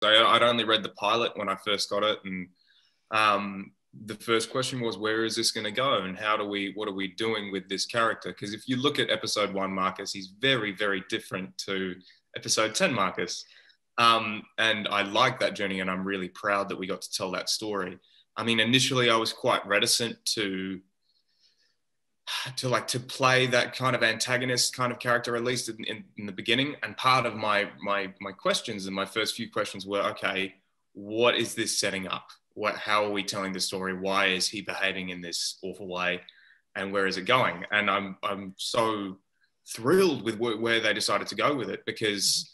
I'd only read the pilot when I first got it, and the first question was, where is this going to go, and what are we doing with this character? Because if you look at episode 1 Marcus, he's very, very different to episode 10 Marcus, and I like that journey, and I'm really proud that we got to tell that story. I mean, initially I was quite reticent to play that kind of antagonist kind of character, at least in the beginning. And part of my questions and my first few questions were, okay, what is this setting up? How are we telling the story? Why is he behaving in this awful way? And where is it going? And I'm so thrilled with where they decided to go with it, because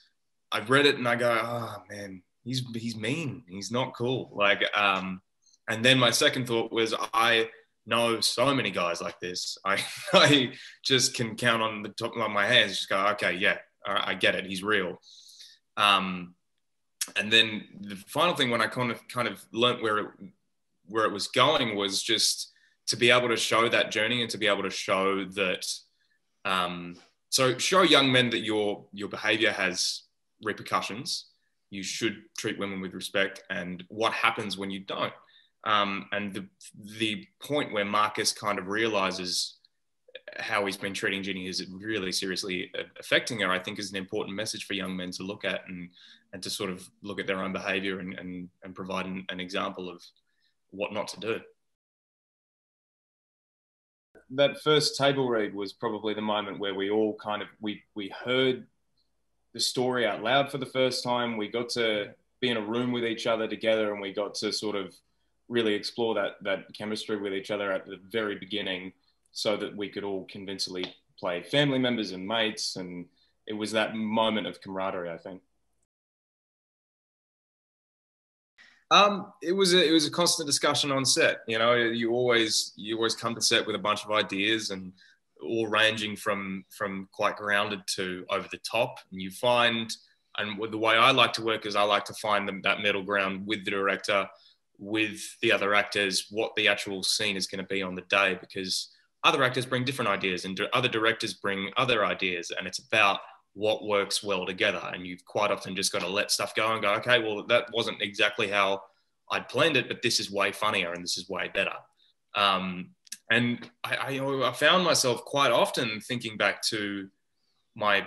I read it and I go, oh man, he's mean. He's not cool. And then my second thought was, I know so many guys like this. I just can count on the top of my hands, just go, okay, yeah, I get it. He's real. And then the final thing, when I kind of learnt where it was going, was just to be able to show that journey, and to be able to show that, so show young men that your behavior has repercussions. You should treat women with respect, and what happens when you don't. And the point where Marcus kind of realizes how he's been treating Ginny is really seriously affecting her, I think is an important message for young men to look at, and to sort of look at their own behavior and provide an example of what not to do. That first table read was probably the moment where we all kind of, we heard the story out loud for the first time. We got to be in a room with each other together, and we got to sort of really explore that chemistry with each other at the very beginning, so that we could all convincingly play family members and mates. And it was that moment of camaraderie, I think. It was a constant discussion on set. You know, you always come to set with a bunch of ideas, and all ranging from quite grounded to over the top. And you find, and the way I like to work is I like to find that middle ground with the director, with the other actors, what the actual scene is going to be on the day, because other actors bring different ideas and other directors bring other ideas, and it's about what works well together. And you've quite often just got to let stuff go and go, okay, well, that wasn't exactly how I'd planned it, but this is way funnier and this is way better. And I found myself quite often thinking back to my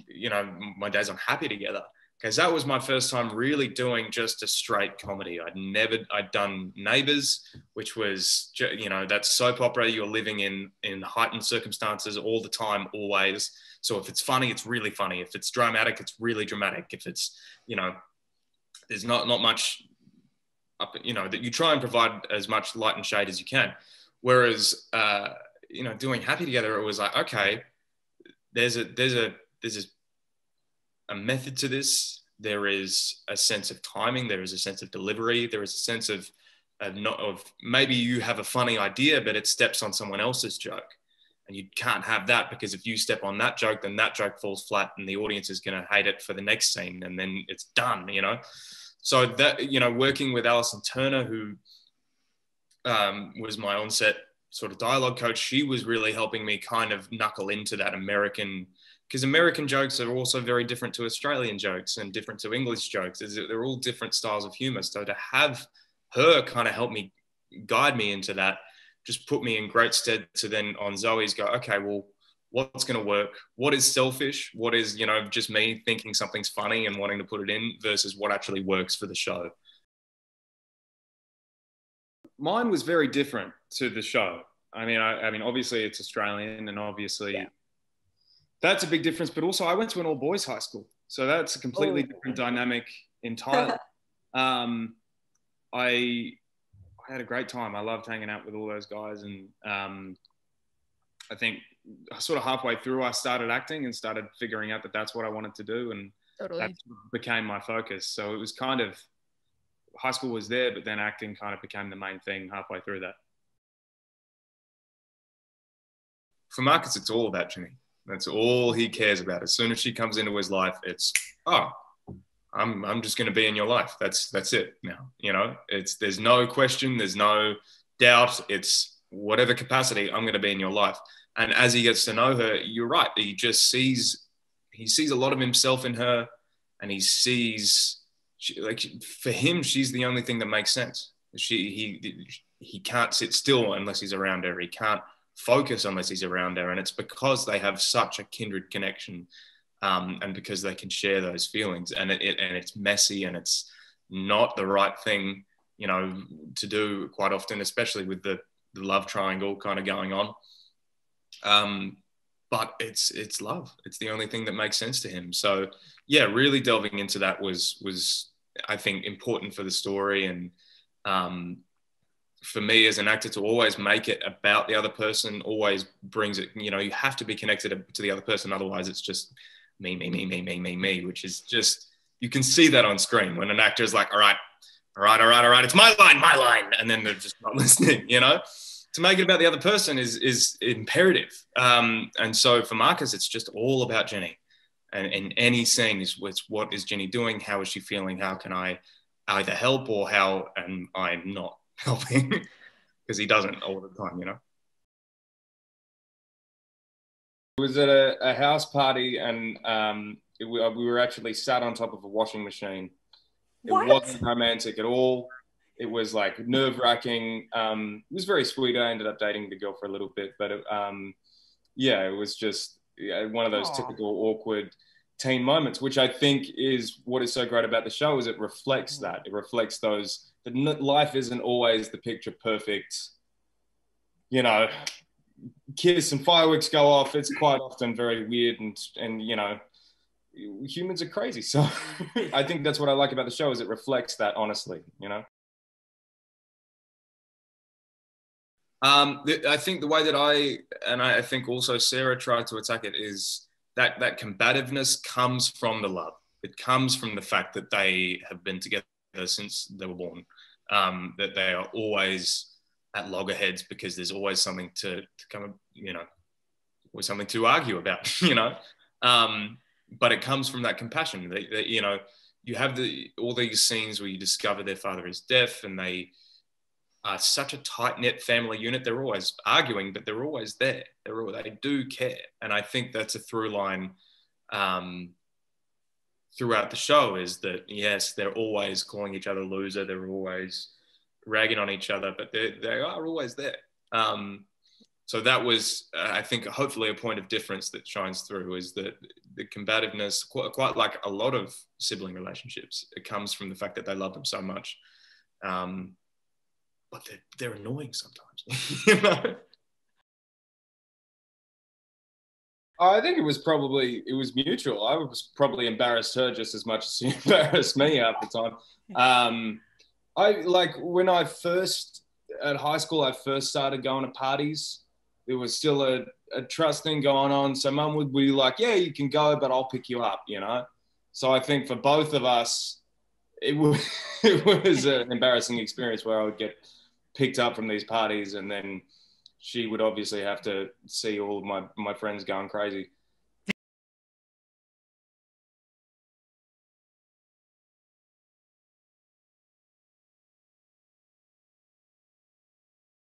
days on Happy Together, because that was my first time really doing just a straight comedy. I'd done Neighbours, which was, that soap opera. You're living in heightened circumstances all the time, always. So if it's funny, it's really funny. If it's dramatic, it's really dramatic. If it's, there's not much, that you try and provide as much light and shade as you can. Whereas, doing Happy Together, it was like, okay, there's a method to this. There is a sense of timing. There is a sense of delivery. There is a sense of maybe you have a funny idea, but it steps on someone else's joke. And you can't have that, because if you step on that joke, then that joke falls flat and the audience is going to hate it for the next scene, and then it's done, So that, working with Alison Turner, who was my on-set sort of dialogue coach, she was really helping me kind of knuckle into that American, because American jokes are also very different to Australian jokes and different to English jokes. They're all different styles of humor. So to have her kind of help me, guide me into that, just put me in great stead to then on Zoe's go, okay, well, what's going to work? What is selfish? What is, just me thinking something's funny and wanting to put it in, versus what actually works for the show? Mine was very different to the show. I mean, obviously it's Australian, and obviously that's a big difference. But also, I went to an all boys high school, so that's a completely different dynamic entirely. I had a great time. I loved hanging out with all those guys, and I think sort of halfway through, I started acting and started figuring out that that's what I wanted to do, and that became my focus. So it was kind of, high school was there, but then acting kind of became the main thing halfway through that. For Marcus, it's all about Ginny. That's all he cares about. As soon as she comes into his life, it's, I'm just going to be in your life. That's it now. There's no question. There's no doubt. It's whatever capacity, I'm going to be in your life. And as he gets to know her, you're right. He sees a lot of himself in her, and he sees for him, she's the only thing that makes sense. He can't sit still unless he's around her. He can't focus unless he's around her. And it's because they have such a kindred connection, and because they can share those feelings. And it's messy, and it's not the right thing, you know, to do quite often, especially with the love triangle kind of going on. But it's love. It's the only thing that makes sense to him. So yeah, really delving into that was I think important for the story. And for me as an actor to always make it about the other person always brings it, you know, you have to be connected to the other person. Otherwise it's just me, which is just, you can see that on screen when an actor is like, all right, it's my line. And then they're just not listening, you know. To make it about the other person is imperative. And so for Marcus, it's just all about Jenny. And in any scene is what is Jenny doing? How is she feeling? How can I either help, or how am I not helping? Because he doesn't all the time, you know. It was at a house party, and we were actually sat on top of a washing machine. What? It wasn't romantic at all. It was like nerve-wracking. It was very sweet. I ended up dating the girl for a little bit, but yeah, it was just one of those typical awkward teen moments, which I think is what is so great about the show, is it reflects that. It reflects those, that life isn't always the picture perfect, you know, kiss and fireworks go off. It's quite often very weird, and you know, humans are crazy. So I think that's what I like about the show, is it reflects that honestly, you know. I think the way that I think also Sarah tried to attack it is that combativeness comes from the love. It comes from the fact that they have been together since they were born, that they are always at loggerheads because there's always something to come, you know, always something to argue about, you know. But it comes from that compassion that you know, you have all these scenes where you discover their father is deaf, and they are such a tight-knit family unit. They're always arguing, but they're always there. They do care. And I think that's a through line throughout the show, is that, yes, they're always calling each other loser. They're always ragging on each other, but they are always there. So that was, I think, hopefully a point of difference that shines through, is that the combativeness, quite like a lot of sibling relationships, it comes from the fact that they love them so much. But they're annoying sometimes, you know? I think it was mutual. I was probably embarrassed her just as much as she embarrassed me half the time. I like when I first, at high school, I first started going to parties. There was still a trust thing going on. So mum would be like, yeah, you can go, but I'll pick you up, you know? So I think for both of us, it was an embarrassing experience where I would get picked up from these parties, and then she would obviously have to see all of my friends going crazy.